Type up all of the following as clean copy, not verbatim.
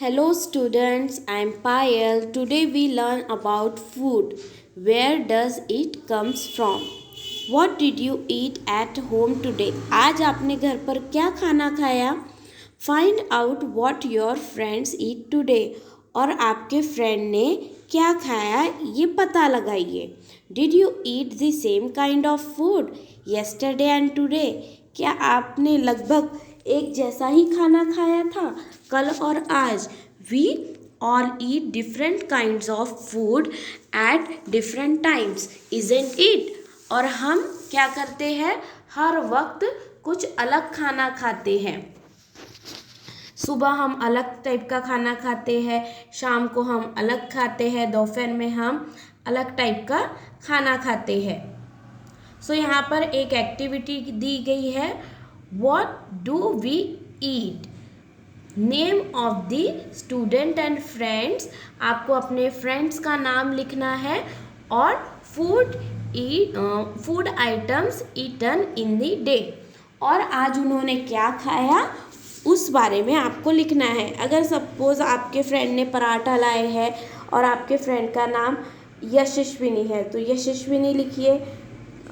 Hello students, I am Payal. Today we learn about food. Where does it comes from? What did you eat at home today? आज आपने घर पर क्या खाना खाया? Find out what your friends eat today. और आपके friend ने क्या खाया ये पता लगाइए. Did you eat the same kind of food yesterday and today? क्या आपने लगभग एक जैसा ही खाना खाया था कल और आज. We all eat different kinds of food at different times isn't it. और हम क्या करते हैं, हर वक्त कुछ अलग खाना खाते हैं. सुबह हम अलग टाइप का खाना खाते हैं, शाम को हम अलग खाते हैं, दोपहर में हम अलग टाइप का खाना खाते हैं. सो यहाँ पर एक एक्टिविटी दी गई है. What do we eat? Name of the student and friends. आपको अपने फ्रेंड्स का नाम लिखना है और food items eaten in the day. और आज उन्होंने क्या खाया उस बारे में आपको लिखना है. अगर सपोज आपके फ्रेंड ने पराठा लाए हैं और आपके फ्रेंड का नाम यशस्विनी है तो यशस्विनी लिखिए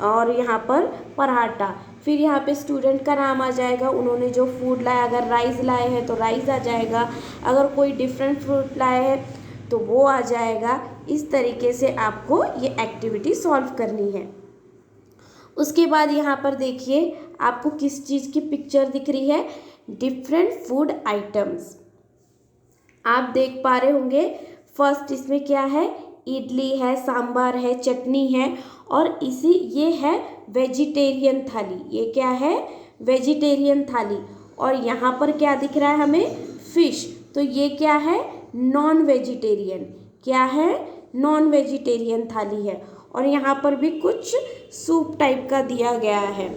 और यहाँ पर पराठा. फिर यहाँ पे स्टूडेंट का नाम आ जाएगा, उन्होंने जो फूड लाया, अगर राइस लाए हैं तो राइस आ जाएगा, अगर कोई डिफरेंट फ्रूट लाए हैं तो वो आ जाएगा. इस तरीके से आपको ये एक्टिविटी सॉल्व करनी है. उसके बाद यहाँ पर देखिए आपको किस चीज़ की पिक्चर दिख रही है. डिफरेंट फूड आइटम्स आप देख पा रहे होंगे. फर्स्ट इसमें क्या है, इडली है, सांभर है, चटनी है और ये है वेजिटेरियन थाली. ये क्या है, वेजिटेरियन थाली. और यहाँ पर क्या दिख रहा है हमें, फिश. तो ये क्या है, नॉन वेजिटेरियन. क्या है, नॉन वेजिटेरियन थाली है. और यहाँ पर भी कुछ सूप टाइप का दिया गया है.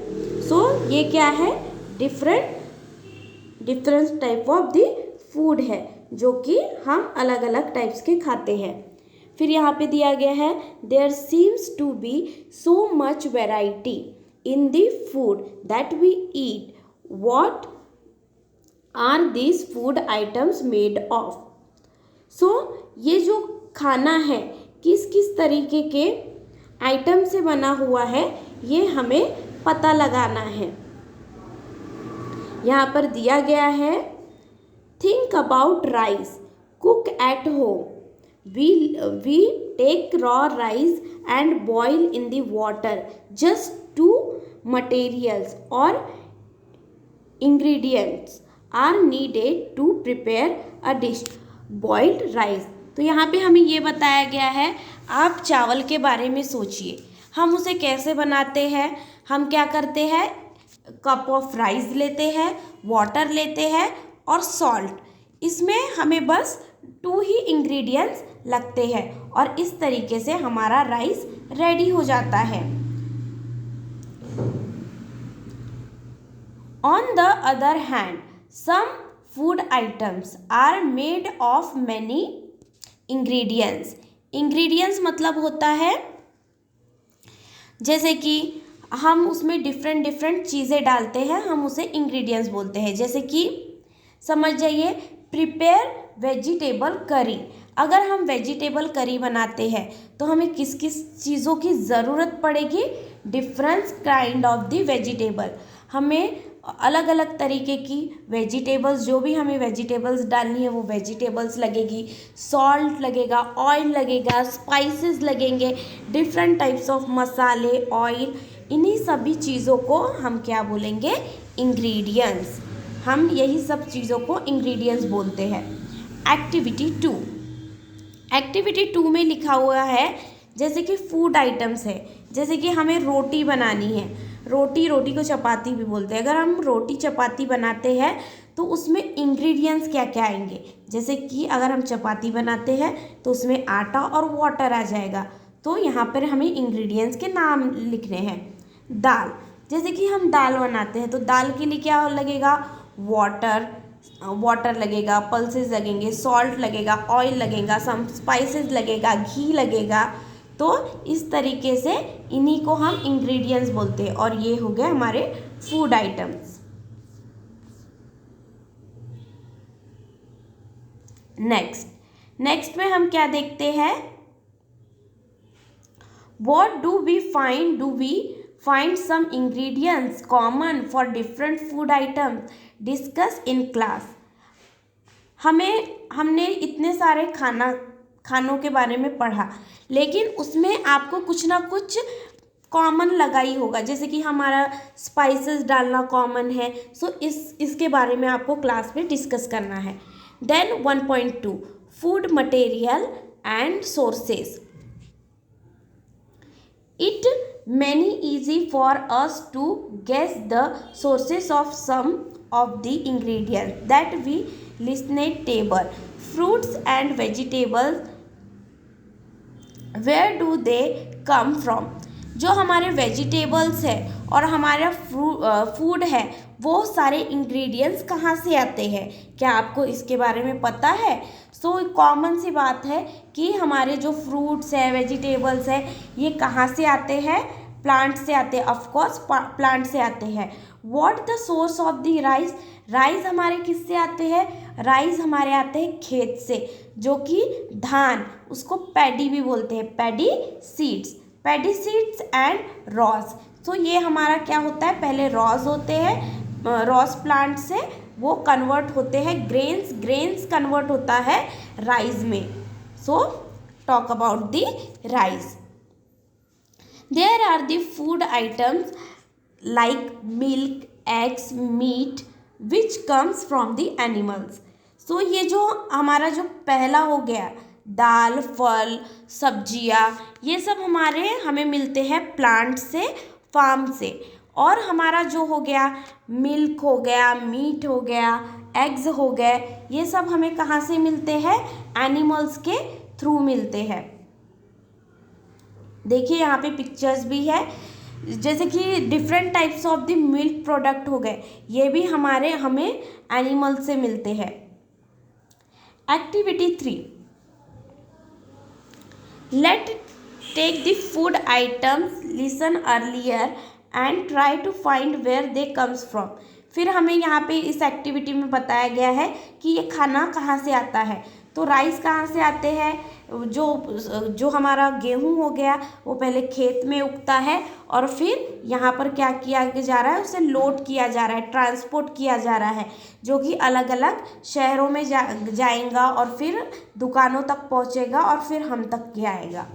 सो ये क्या है, different type of the food है जो कि हम अलग अलग टाइप्स के खाते हैं. फिर यहाँ पे दिया गया है there seems to be so much variety in the food that we eat. What are these food items made of? So ये जो खाना है किस किस तरीके के आइटम से बना हुआ है ये हमें पता लगाना है. यहाँ पर दिया गया है think about rice cook at home. We take raw rice and boil in the water. Just two materials or ingredients are needed to prepare a dish. Boiled rice. तो यहाँ पे हमें ये बताया गया है, आप चावल के बारे में सोचिए, हम उसे कैसे बनाते हैं. हम क्या करते हैं, कप ऑफ राइस लेते हैं, वाटर लेते हैं और सॉल्ट. इसमें हमें बस 2 ही इंग्रेडिएंट्स लगते हैं और इस तरीके से हमारा राइस रेडी हो जाता है. On the other hand some food items are made of many ingredients. Ingredients मतलब होता है जैसे कि हम उसमें डिफरेंट चीज़ें डालते हैं, हम उसे इंग्रेडिएंट्स बोलते हैं. जैसे कि समझ जाइए, प्रिपेयर वेजिटेबल करी. अगर हम वेजिटेबल करी बनाते हैं तो हमें किस किस चीज़ों की ज़रूरत पड़ेगी, different kind of the vegetable. हमें अलग अलग तरीके की वेजिटेबल्स, जो भी हमें वेजिटेबल्स डालनी है वो वेजिटेबल्स लगेगी, सॉल्ट लगेगा, ऑयल लगेगा, स्पाइसेस लगेंगे, डिफरेंट टाइप्स ऑफ मसाले, ऑयल. इन्हीं सभी चीज़ों को हम क्या बोलेंगे, इंग्रेडिएंट्स. हम यही सब चीज़ों को इंग्रेडिएंट्स बोलते हैं. एक्टिविटी 2 में लिखा हुआ है जैसे कि फूड आइटम्स है. जैसे कि हमें रोटी बनानी है, रोटी को चपाती भी बोलते हैं. अगर हम रोटी चपाती बनाते हैं तो उसमें इंग्रेडिएंट्स क्या क्या आएंगे. जैसे कि अगर हम चपाती बनाते हैं तो उसमें आटा और वाटर आ जाएगा. तो यहाँ पर हमें इंग्रेडिएंट्स के नाम लिखने हैं. दाल, जैसे कि हम दाल बनाते हैं तो दाल के लिए क्या लगेगा, वाटर लगेगा, पल्सेस लगेंगे, सॉल्ट लगेगा, ऑयल लगेगा, सम स्पाइसेस लगेगा, घी लगेगा. तो इस तरीके से इन्हीं को हम इंग्रेडिएंट्स बोलते हैं. और ये हो गए हमारे फूड आइटम्स. नेक्स्ट में हम क्या देखते हैं, what do we find? Do we find some ingredients common for different food items? Discuss in class. हमने इतने सारे खानों के बारे में पढ़ा, लेकिन उसमें आपको कुछ ना कुछ कॉमन लगा ही होगा, जैसे कि हमारा स्पाइसेस डालना कॉमन है। सो इसके बारे में आपको क्लास में डिस्कस करना है। Then 1.2 food material and sources. It many easy for us to guess the sources of some of the ingredients that we listed table. Fruits and vegetables, where do they come from? जो हमारे vegetables है और हमारा food है, वो सारे ingredients कहाँ से आते हैं? क्या आपको इसके बारे में पता है? सो कॉमन सी बात है कि हमारे जो फ्रूट्स है, वेजिटेबल्स है, ये कहाँ से आते हैं? प्लांट से आते हैं। ऑफकोर्स प्लांट से आते हैं। What the source of the rice? Rice हमारे किससे आते हैं? राइस हमारे आते हैं खेत से, जो कि धान, उसको पैडी भी बोलते हैं, पैडी सीड्स एंड रॉस। तो ये हमारा क्या होता है, पहले रॉस होते हैं, रॉस प्लांट से वो कन्वर्ट होते हैं ग्रेन्स कन्वर्ट होता है राइस में। So talk about the rice. There are the food items like milk, eggs, meat which comes from the animals. So ये जो हमारा जो पहला हो गया, दाल, फल, सब्जियाँ, ये सब हमें मिलते हैं प्लांट से, फार्म से। और हमारा जो हो गया मिल्क हो गया, मीट हो गया, एग्स हो गए, ये सब हमें कहाँ से मिलते हैं? एनिमल्स के थ्रू मिलते हैं। देखिए यहाँ पे पिक्चर्स भी है, जैसे कि different types of the milk product हो गए, ये भी हमें एनिमल से मिलते हैं। Activity 3, let take the food items listen earlier and try to find where they comes from. फिर हमें यहाँ पे इस एक्टिविटी में बताया गया है कि ये खाना कहाँ से आता है। तो राइस कहाँ से आते हैं? जो हमारा गेहूँ हो गया, वो पहले खेत में उगता है और फिर यहाँ पर क्या किया जा रहा है, उसे लोड किया जा रहा है, ट्रांसपोर्ट किया जा रहा है, जो कि अलग अलग शहरों में जाएगा और फिर दुकानों तक पहुँचेगा और फिर हम तक भी आएगा।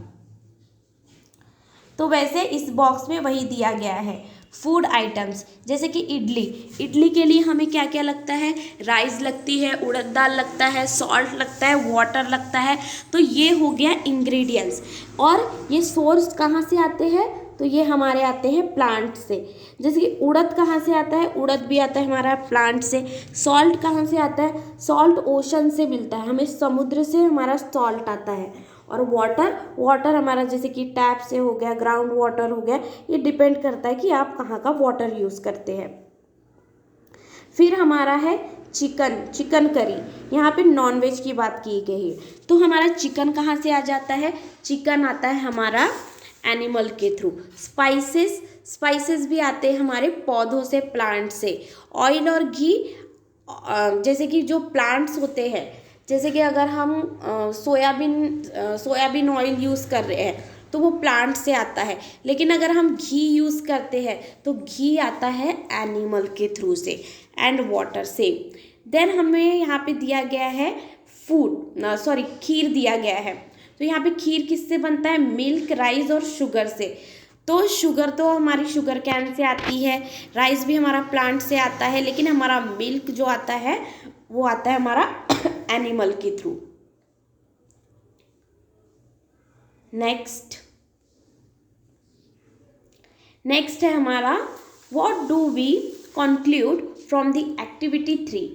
तो वैसे इस बॉक्स में वही दिया गया है, फूड आइटम्स। जैसे कि इडली के लिए हमें क्या क्या लगता है? राइस लगती है, उड़द दाल लगता है, सॉल्ट लगता है, वाटर लगता है। तो ये हो गया इंग्रेडिएंट्स। और ये सोर्स कहाँ से आते हैं? तो ये हमारे आते हैं प्लांट से। जैसे कि उड़द कहाँ से आता है? उड़द भी आता है हमारा प्लांट से। सॉल्ट कहाँ से आता है? सॉल्ट ओशन से मिलता है, हमें समुद्र से हमारा सॉल्ट आता है। और वाटर हमारा जैसे कि टैप से हो गया, ग्राउंड वाटर हो गया, ये डिपेंड करता है कि आप कहाँ का वाटर यूज़ करते हैं। फिर हमारा है चिकन करी, यहाँ पे नॉनवेज की बात की गई है। तो हमारा चिकन कहाँ से आ जाता है? चिकन आता है हमारा एनिमल के थ्रू। स्पाइसेस भी आते हैं हमारे पौधों से, प्लांट से। ऑयल और घी, जैसे कि जो प्लांट्स होते हैं, जैसे कि अगर हम सोयाबीन ऑयल यूज़ कर रहे हैं तो वो प्लांट से आता है, लेकिन अगर हम घी यूज़ करते हैं तो घी आता है एनिमल के थ्रू से। एंड वाटर से। देन हमें यहाँ पे दिया गया है खीर दिया गया है। तो यहाँ पे खीर किससे बनता है? मिल्क, राइस और शुगर से। तो शुगर तो हमारी शुगर कैन से आती है, राइस भी हमारा प्लांट से आता है, लेकिन हमारा मिल्क जो आता है वो आता है हमारा एनिमल के थ्रू। नेक्स्ट है हमारा what do we conclude from the activity 3।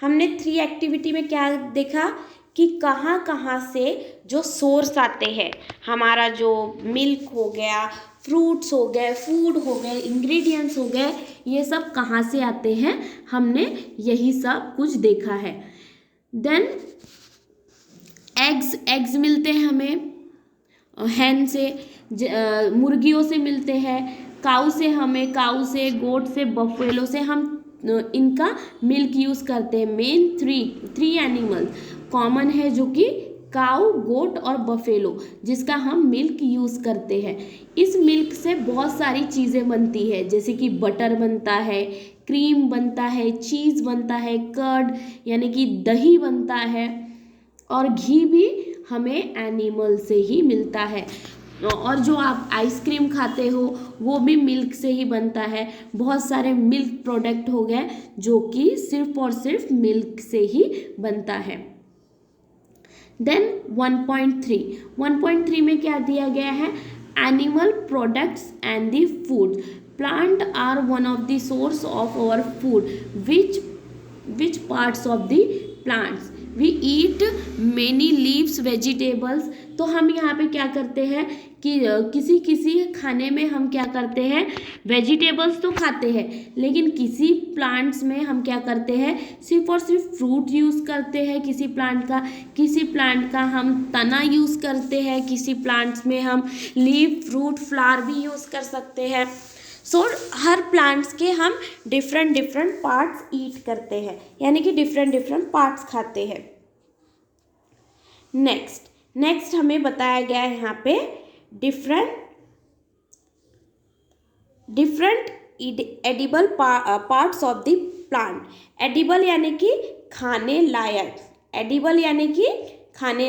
हमने 3 एक्टिविटी में क्या देखा कि कहाँ कहाँ से जो सोर्स आते हैं, हमारा जो मिल्क हो गया, फ्रूट्स हो गए, फूड हो गए, इंग्रेडिएंट्स हो गए, ये सब कहाँ से आते हैं, हमने यही सब कुछ देखा है। देन एग्स मिलते हैं हमें हैन से, मुर्गियों से मिलते हैं, काऊ से, गोट से, बफेलो से हम इनका मिल्क यूज़ करते हैं। Main three animal. कॉमन है जो कि काऊ, गोट और बफेलो, जिसका हम मिल्क यूज़ करते हैं। इस मिल्क से बहुत सारी चीज़ें बनती है, जैसे कि बटर बनता है, क्रीम बनता है, चीज़ बनता है, कर्ड यानी कि दही बनता है, और घी भी हमें एनिमल से ही मिलता है। और जो आप आइसक्रीम खाते हो वो भी मिल्क से ही बनता है। बहुत सारे मिल्क प्रोडक्ट हो गए जो कि सिर्फ और सिर्फ मिल्क से ही बनता है। देन 1.3 में क्या दिया गया है? Animal products and the food. Plant are one of the source of our food. Which parts of the plants? We eat many leaves, vegetables. तो हम यहाँ पे क्या करते हैं कि किसी किसी खाने में हम क्या करते हैं, वेजिटेबल्स तो खाते हैं, लेकिन किसी प्लांट्स में हम क्या करते हैं, सिर्फ और सिर्फ फ्रूट यूज़ करते हैं किसी प्लांट का हम तना यूज़ करते हैं, किसी प्लांट्स में हम लीव, फ्रूट, फ्लावर भी यूज़ कर सकते हैं। सो हर प्लांट्स के हम डिफरेंट पार्ट्स ईट करते हैं, यानी कि डिफरेंट पार्ट्स खाते हैं। नेक्स्ट हमें बताया गया है यहाँ पे different edible parts of the plant. Edible यानी कि खाने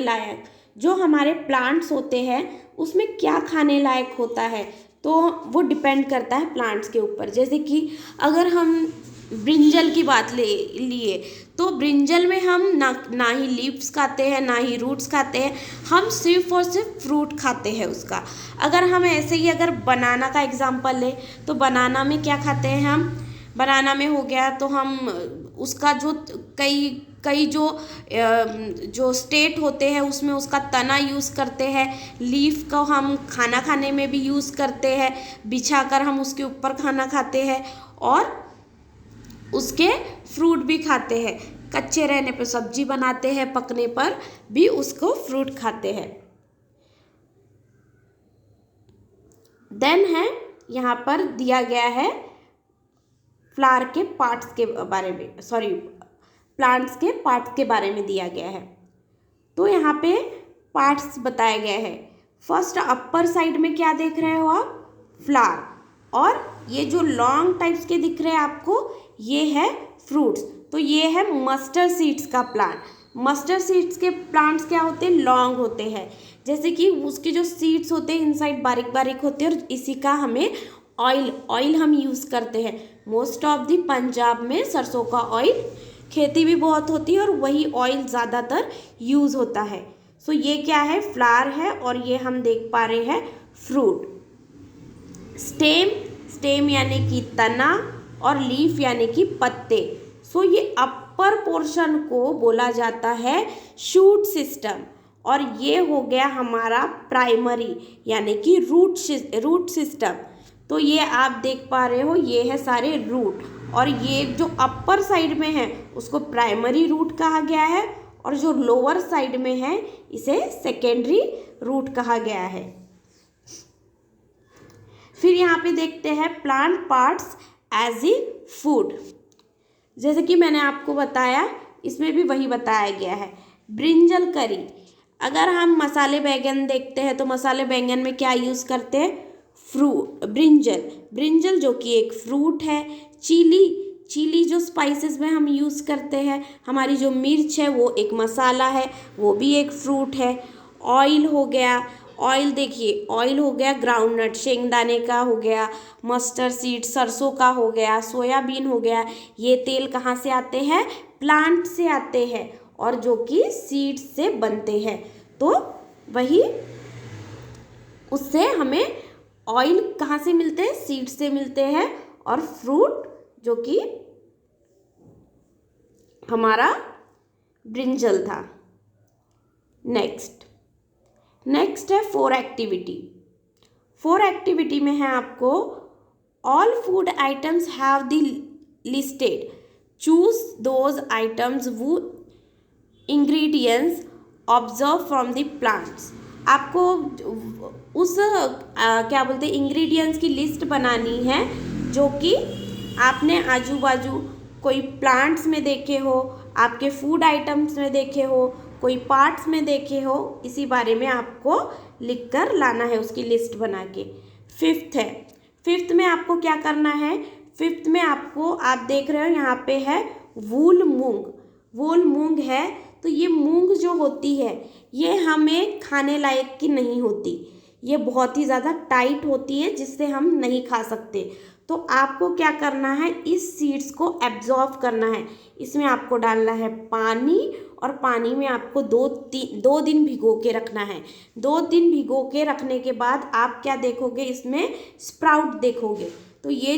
लायक, जो हमारे प्लांट्स होते हैं उसमें क्या खाने लायक होता है, तो वो डिपेंड करता है प्लांट्स के ऊपर। जैसे कि अगर हम ब्रिंजल की बात लिए तो ब्रिंजल में हम ना ही लीव्स खाते हैं, ना ही रूट्स खाते हैं, हम सिर्फ और सिर्फ फ्रूट खाते हैं उसका। अगर हम ऐसे ही अगर बनाना का एग्जांपल ले तो बनाना में क्या खाते हैं हम? बनाना में हो गया तो हम उसका जो कई जो स्टेट होते हैं उसमें उसका तना यूज़ करते हैं, लीफ को हम खाना खाने में भी यूज़ करते हैं, बिछाकर हम उसके ऊपर खाना खाते हैं, और उसके फ्रूट भी खाते हैं। कच्चे रहने पर सब्जी बनाते हैं, पकने पर भी उसको फ्रूट खाते हैं। देन है यहाँ पर दिया गया है फ्लावर के पार्ट्स के बारे में, प्लांट्स के पार्ट्स के बारे में दिया गया है। तो यहाँ पे पार्ट्स बताया गया है। फर्स्ट अपर साइड में क्या देख रहे हो आप? फ्लावर, और ये जो लॉन्ग टाइप्स के दिख रहे हैं आपको, ये है फ्रूट्स। तो ये है मस्टर्ड सीड्स का प्लांट। मस्टर्ड सीड्स के प्लांट्स क्या होते हैं? लॉन्ग होते हैं। जैसे कि उसके जो सीड्स होते हैं इनसाइड बारीक बारीक होते हैं, और इसी का हमें ऑयल हम यूज़ करते हैं। मोस्ट ऑफ द पंजाब में सरसों का ऑयल खेती भी बहुत होती है और वही ऑयल ज़्यादातर यूज़ होता है। सो ये क्या है? फ्लावर है, और ये हम देख पा रहे हैं फ्रूट। स्टेम यानी कि तना, और लीफ यानी कि पत्ते। सो ये अपर पोर्शन को बोला जाता है शूट सिस्टम, और ये हो गया हमारा प्राइमरी यानी कि रूट सिस्टम। तो ये आप देख पा रहे हो, ये है सारे रूट, और ये जो अपर साइड में है उसको प्राइमरी रूट कहा गया है, और जो लोअर साइड में है इसे सेकेंडरी रूट कहा गया है। फिर यहाँ पे देखते हैं plant parts as a food. जैसे कि मैंने आपको बताया, इसमें भी वही बताया गया है। ब्रिंजल करी, अगर हम मसाले बैंगन देखते हैं तो मसाले बैंगन में क्या यूज़ करते हैं? ब्रिंजल जो कि एक फ्रूट है। चिली जो स्पाइसेस में हम यूज़ करते हैं, हमारी जो मिर्च है वो एक मसाला है, वो भी एक फ्रूट है। ऑयल हो गया, ऑयल देखिए, ऑयल हो गया ग्राउंडनट शेंगदाने का हो गया, मस्टर्ड सीड सरसों का हो गया, सोयाबीन हो गया। ये तेल कहाँ से आते हैं? प्लांट से आते हैं, और जो कि सीड्स से बनते हैं। तो वही उससे हमें ऑयल कहाँ से मिलते हैं? सीड से मिलते हैं, और फ्रूट जो कि हमारा ब्रिंजल था। नेक्स्ट है 4 एक्टिविटी में है आपको all food items have the listed, choose those items वो ingredients observe from the plants. आपको उस क्या बोलते हैं इंग्रेडिएंट्स की लिस्ट बनानी है जो कि आपने आजू बाजू कोई प्लांट्स में देखे हो, आपके फूड आइटम्स में देखे हो, कोई पार्ट्स में देखे हो, इसी बारे में आपको लिख कर लाना है, उसकी लिस्ट बना के। फिफ्थ है, फिफ्थ में आपको क्या करना है, फिफ्थ में आपको, आप देख रहे हो यहाँ पे है वूल मूंग, वूल मूंग है। तो ये मूंग जो होती है ये हमें खाने लायक की नहीं होती, ये बहुत ही ज़्यादा टाइट होती है जिससे हम नहीं खा सकते। तो आपको क्या करना है, इस सीड्स को एब्जॉर्ब करना है। इसमें आपको डालना है पानी, और पानी में आपको 2 दिन भिगो के रखना है। 2 दिन भिगो के रखने के बाद आप क्या देखोगे, इसमें स्प्राउट देखोगे। तो ये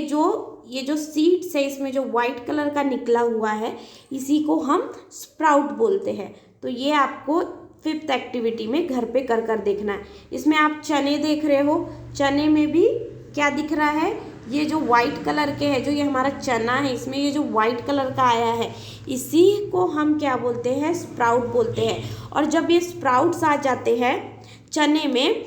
जो सीड्स है, इसमें जो वाइट कलर का निकला हुआ है, इसी को हम स्प्राउट बोलते हैं। तो ये आपको फिफ्थ एक्टिविटी में घर पे कर देखना है। इसमें आप चने देख रहे हो, चने में भी क्या दिख रहा है, ये जो वाइट कलर के है, जो ये हमारा चना है, इसमें ये जो वाइट कलर का आया है, इसी को हम क्या बोलते हैं, स्प्राउट बोलते हैं। और जब ये स्प्राउट्स आ जाते हैं चने में,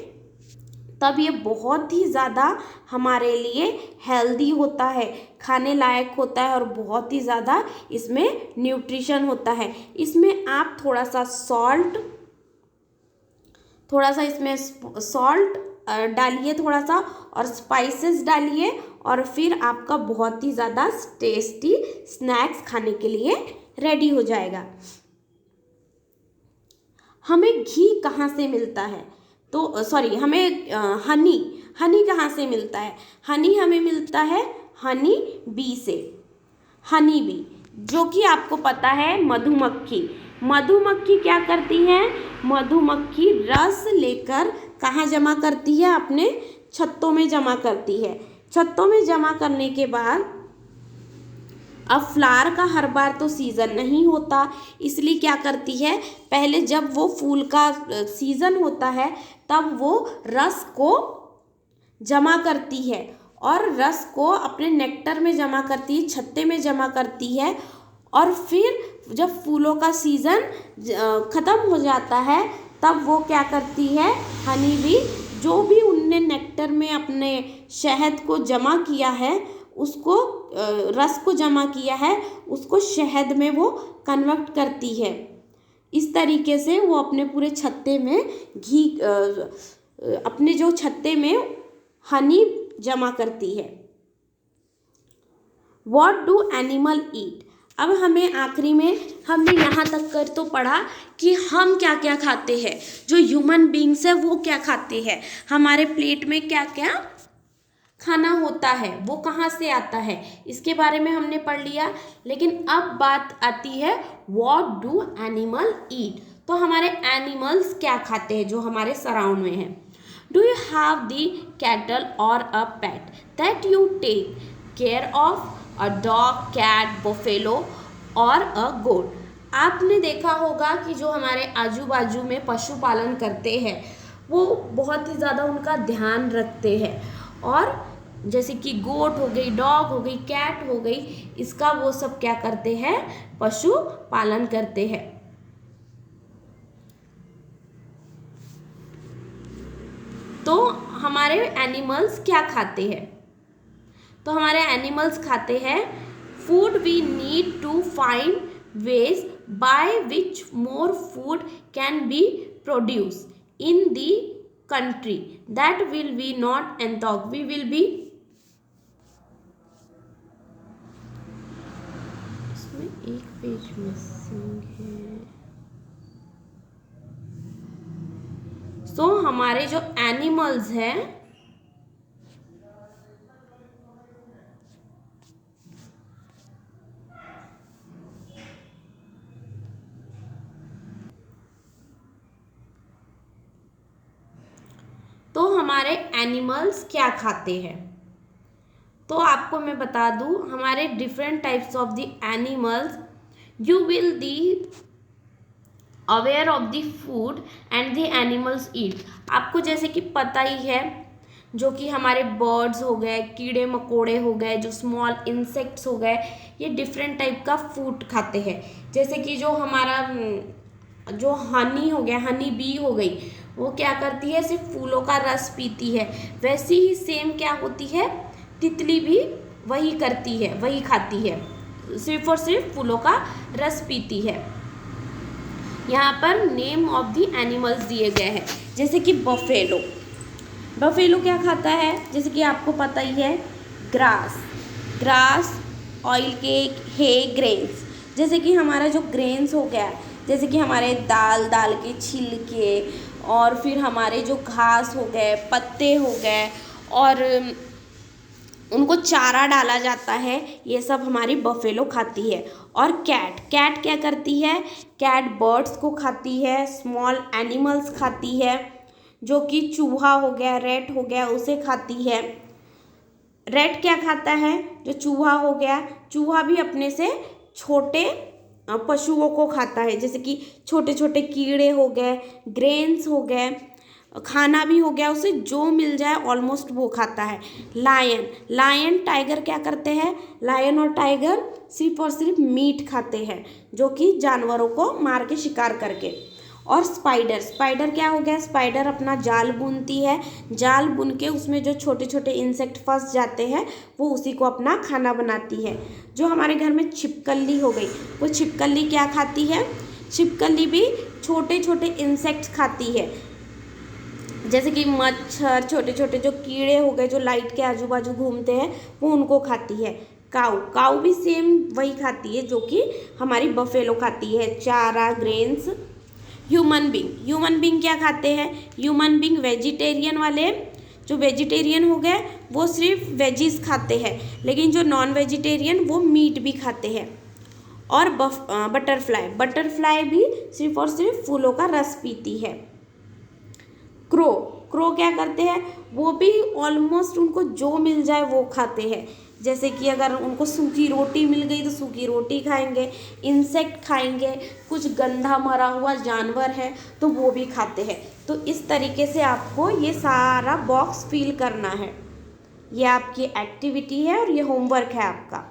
तब ये बहुत ही ज़्यादा हमारे लिए हेल्दी होता है, खाने लायक होता है, और बहुत ही ज़्यादा इसमें न्यूट्रिशन होता है। इसमें आप थोड़ा सा इसमें सॉल्ट डालिए थोड़ा सा, और स्पाइसेस डालिए, और फिर आपका बहुत ही ज़्यादा टेस्टी स्नैक्स खाने के लिए रेडी हो जाएगा। हमें घी कहाँ से मिलता है, तो सॉरी, हमें हनी कहाँ से मिलता है, हनी हमें मिलता है हनी बी से, हनी बी, जो कि आपको पता है मधुमक्खी क्या करती है, मधुमक्खी रस लेकर कहाँ जमा करती है, अपने छत्तों में जमा करती है। छत्तों में जमा करने के बाद, अब फ्लावर का हर बार तो सीज़न नहीं होता, इसलिए क्या करती है, पहले जब वो फूल का सीज़न होता है तब वो रस को जमा करती है, और रस को अपने नेक्टर में जमा करती है, छत्ते में जमा करती है। और फिर जब फूलों का सीज़न ख़त्म हो जाता है तब वो क्या करती है, हनी बी, जो भी उनने नेक्टर में अपने शहद को जमा किया है, उसको रस को जमा किया है, उसको शहद में वो कन्वर्ट करती है। इस तरीके से वो अपने पूरे छत्ते में घी, अपने जो छत्ते में हनी जमा करती है। What do animal eat? अब हमें आखिरी में हमने यहाँ तक कर तो पढ़ा कि हम क्या क्या खाते हैं, जो ह्यूमन बींग्स है वो क्या खाते हैं, हमारे प्लेट में क्या क्या खाना होता है, वो कहाँ से आता है, इसके बारे में हमने पढ़ लिया। लेकिन अब बात आती है व्हाट डू एनिमल ईट, तो हमारे एनिमल्स क्या खाते हैं जो हमारे सराउंड में है। Do you have the cattle और a pet that you take care of, a dog, cat, buffalo और अ गोट। आपने देखा होगा कि जो हमारे आजू बाजू में पशुपालन करते हैं वो बहुत ही ज़्यादा उनका ध्यान रखते हैं, और जैसे कि गोट हो गई, डॉग हो गई, कैट हो गई, इसका वो सब क्या करते हैं, पशु पालन करते हैं। तो हमारे एनिमल्स क्या खाते हैं, तो हमारे एनिमल्स खाते हैं food we need to find ways by which more food can be produce in the country that will be not एंथॉग, वी विल बी, इसमें एक पेज मिसिंग है। सो हमारे जो एनिमल्स हैं तो हमारे एनिमल्स क्या खाते हैं, तो आपको मैं बता दूं हमारे different types of the animals, you will the aware of the food and the animals eat. आपको जैसे कि पता ही है, जो कि हमारे बर्ड्स हो गए, कीड़े मकोड़े हो गए, जो स्मॉल इंसेक्ट्स हो गए, ये डिफरेंट टाइप का फूड खाते हैं। जैसे कि जो हमारा जो हनी हो गया, हनी बी हो गई, वो क्या करती है, सिर्फ फूलों का रस पीती है। वैसे ही सेम क्या होती है, तितली भी वही करती है, वही खाती है, सिर्फ और सिर्फ फूलों का रस पीती है। यहाँ पर नेम ऑफ द एनिमल्स दिए गए हैं, जैसे कि बफेलो। बफेलो क्या खाता है, जैसे कि आपको पता ही है, ग्रास, ग्रास, ऑयल केक, हे, ग्रेन्स। जैसे कि हमारा जो ग्रेन्स हो गया, जैसे कि हमारे दाल के छिलके, और फिर हमारे जो घास हो गए, पत्ते हो गए, और उनको चारा डाला जाता है, ये सब हमारी बफेलो खाती है। और कैट, कैट क्या करती है, कैट बर्ड्स को खाती है, स्मॉल एनिमल्स खाती है, जो कि चूहा हो गया, रैट हो गया, उसे खाती है। रैट क्या खाता है, जो चूहा हो गया, चूहा भी अपने से छोटे पशुओं को खाता है, जैसे कि छोटे छोटे कीड़े हो गए, ग्रेन्स हो गए, खाना भी हो गया, उसे जो मिल जाए ऑलमोस्ट वो खाता है। लायन, लायन टाइगर क्या करते हैं, लायन और टाइगर सिर्फ और सिर्फ मीट खाते हैं, जो कि जानवरों को मार के शिकार करके। और स्पाइडर, स्पाइडर क्या हो गया, स्पाइडर अपना जाल बुनती है, जाल बुन के उसमें जो छोटे छोटे इंसेक्ट फंस जाते हैं वो उसी को अपना खाना बनाती है। जो हमारे घर में छिपकली हो गई, वो छिपकली क्या खाती है, छिपकली भी छोटे छोटे इंसेक्ट्स खाती है, जैसे कि मच्छर, छोटे छोटे जो कीड़े हो गए जो लाइट के आजू बाजू घूमते हैं, वो उनको खाती है। काऊ, काऊ भी सेम वही खाती है जो कि हमारी बफेलो खाती है, चारा, grains. Human being, human being क्या खाते हैं, ह्यूमन बींग वेजिटेरियन वाले, जो वेजिटेरियन हो गए वो सिर्फ वेजीज खाते हैं, लेकिन जो नॉन वेजिटेरियन वो मीट भी खाते हैं। और बटरफ्लाई, बटरफ्लाई भी सिर्फ और सिर्फ फूलों का रस पीती है। क्रो, क्रो क्या करते हैं, वो भी ऑलमोस्ट उनको जो मिल जाए वो खाते हैं, जैसे कि अगर उनको सूखी रोटी मिल गई तो सूखी रोटी खाएंगे, इंसेक्ट खाएंगे, कुछ गंधा मरा हुआ जानवर है तो वो भी खाते हैं। तो इस तरीके से आपको ये सारा बॉक्स फिल करना है, ये आपकी एक्टिविटी है और ये होमवर्क है आपका।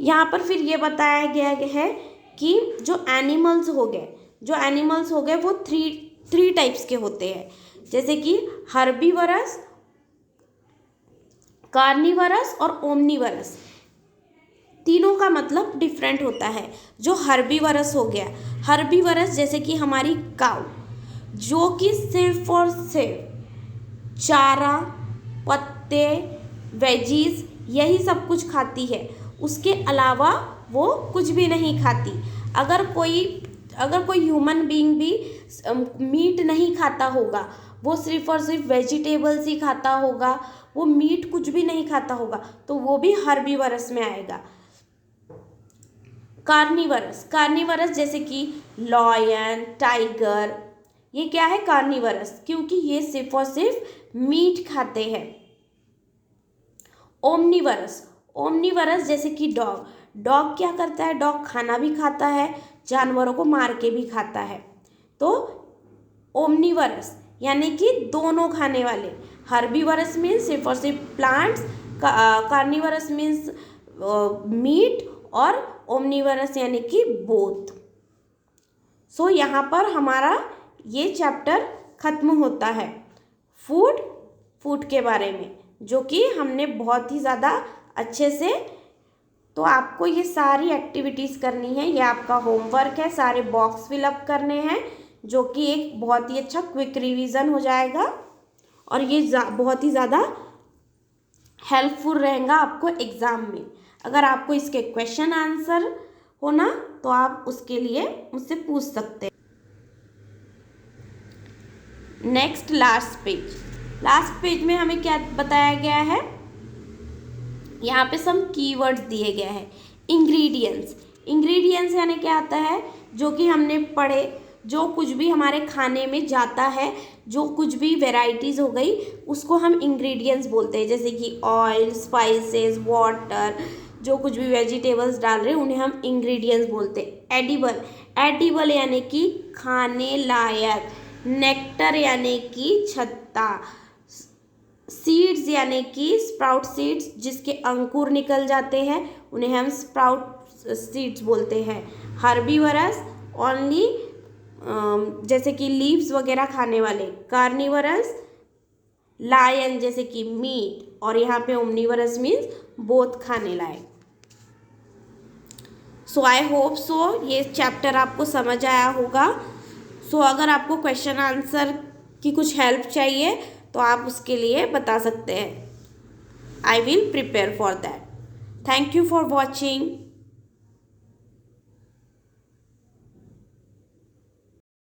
यहाँ पर फिर ये बताया गया है कि जो एनिमल्स हो गए, जो एनिमल्स हो गए वो थ्री टाइप्स के होते हैं, जैसे कि हर्बीवरस, कार्निवरस और ओमनीवरस। तीनों का मतलब डिफरेंट होता है। जो हर्बीवरस हो गया, हर्बीवरस जैसे कि हमारी काऊ, जो कि सिर्फ और सिर्फ चारा, पत्ते, वेजीज यही सब कुछ खाती है, उसके अलावा वो कुछ भी नहीं खाती। अगर कोई ह्यूमन बीइंग भी मीट नहीं खाता होगा, वो सिर्फ और सिर्फ वेजिटेबल्स ही खाता होगा, वो मीट कुछ भी नहीं खाता होगा, तो वो भी हर्बीवरस में आएगा। कार्निवरस, कार्निवरस जैसे कि लॉयन, टाइगर, ये क्या है, कार्निवरस, क्योंकि ये सिर्फ और सिर्फ मीट खाते हैं। ओमनीवरस, ओमनीवरस जैसे कि डॉग, डॉग क्या करता है, डॉग खाना भी खाता है, जानवरों को मार के भी खाता है। तो ओमनीवरस यानी कि दोनों खाने वाले। हर्बीवरस मीन्स सिर्फ और सिर्फ प्लांट्स, कार्निवरस मीन्स मीट, और ओमनीवरस यानी कि बोथ। सो यहाँ पर हमारा ये चैप्टर खत्म होता है फूड के बारे में, जो कि हमने बहुत ही ज़्यादा अच्छे से, तो आपको ये सारी एक्टिविटीज़ करनी है, ये आपका होमवर्क है, सारे बॉक्स फिलअप करने हैं, जो कि एक बहुत ही अच्छा क्विक रिवीजन हो जाएगा और ये बहुत ही ज़्यादा हेल्पफुल रहेगा आपको एग्ज़ाम में। अगर आपको इसके क्वेश्चन आंसर होना तो आप उसके लिए मुझसे पूछ सकते हैं। नेक्स्ट लास्ट पेज में हमें क्या बताया गया है, यहाँ पे सम कीवर्ड्स दिए गए हैं। इंग्रेडिएंट्स यानी क्या आता है, जो कि हमने पढ़े, जो कुछ भी हमारे खाने में जाता है, जो कुछ भी वेराइटीज़ हो गई उसको हम इंग्रेडिएंट्स बोलते हैं, जैसे कि ऑयल, स्पाइसेस, वाटर, जो कुछ भी वेजिटेबल्स डाल रहे हैं उन्हें हम इंग्रेडिएंट्स बोलते हैं। एडिबल यानी कि खाने लायक, नेक्टर यानी कि छत्ता, सीड्स यानी कि स्प्राउट सीड्स, जिसके अंकुर निकल जाते हैं उन्हें हम स्प्राउट सीड्स बोलते हैं। हर्बीवरस ओनली जैसे कि लीव्स वगैरह खाने वाले। कार्निवरस लायन जैसे कि मीट, और यहाँ पे ओमनीवरस मीन्स बोथ खाने लायक। सो आई होप सो ये चैप्टर आपको समझ आया होगा। सो अगर आपको क्वेश्चन आंसर की कुछ हेल्प चाहिए तो आप उसके लिए बता सकते हैं। I will prepare for that. Thank you for watching.